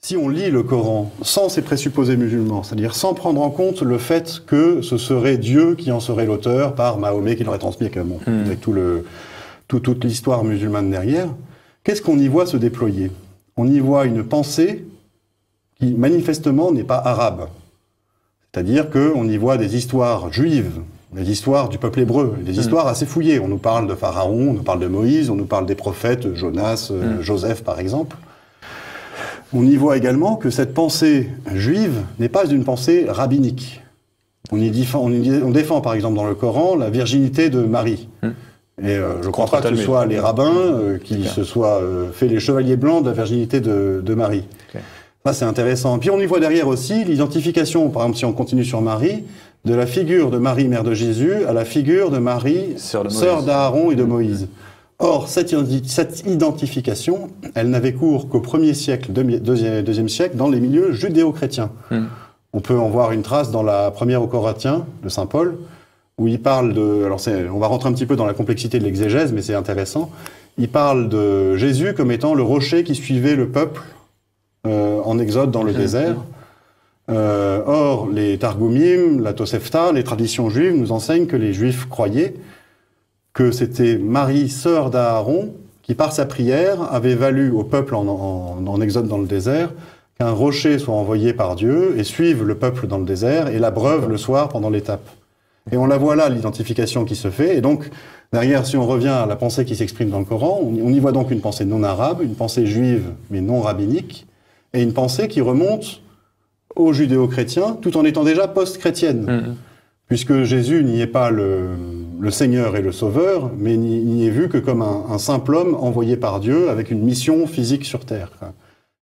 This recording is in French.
Si on lit le Coran sans ces présupposés musulmans, c'est-à-dire sans prendre en compte le fait que ce serait Dieu qui en serait l'auteur par Mahomet qui l'aurait transmis avec toute l'histoire musulmane derrière, qu'est-ce qu'on y voit se déployer? On y voit une pensée qui manifestement n'est pas arabe. C'est-à-dire qu'on y voit des histoires juives, des histoires du peuple hébreu, des histoires assez fouillées. On nous parle de Pharaon, on nous parle de Moïse, on nous parle des prophètes, Jonas, Joseph par exemple. On y voit également que cette pensée juive n'est pas une pensée rabbinique. On défend par exemple dans le Coran la virginité de Marie. Et je ne crois pas que ce soit les rabbins qui se soient fait les chevaliers blancs de la virginité de Marie. Ça c'est intéressant. Puis on y voit derrière aussi l'identification, par exemple si on continue sur Marie, de la figure de Marie, mère de Jésus, à la figure de Marie, sœur d'Aaron et de Moïse. Or, cette identification, elle n'avait cours qu'au 1er siècle, 2e siècle, dans les milieux judéo-chrétiens. On peut en voir une trace dans la première aux Corinthiens de saint Paul, où il parle de... Alors, on va rentrer un petit peu dans la complexité de l'exégèse, mais c'est intéressant. Il parle de Jésus comme étant le rocher qui suivait le peuple en exode dans le désert. Or, les Targumim, la Tosefta, les traditions juives nous enseignent que les Juifs croyaient que c'était Marie, sœur d'Aaron, qui par sa prière avait valu au peuple en exode dans le désert qu'un rocher soit envoyé par Dieu et suive le peuple dans le désert et l'abreuve le soir pendant l'étape. Et on la voit là, l'identification qui se fait. Et donc, derrière, si on revient à la pensée qui s'exprime dans le Coran, on y voit donc une pensée non arabe, une pensée juive mais non rabbinique, et une pensée qui remonte aux judéo-chrétiens, tout en étant déjà post-chrétienne. Puisque Jésus n'y est pas le Seigneur et le Sauveur, mais n'y est vu que comme un simple homme envoyé par Dieu avec une mission physique sur terre.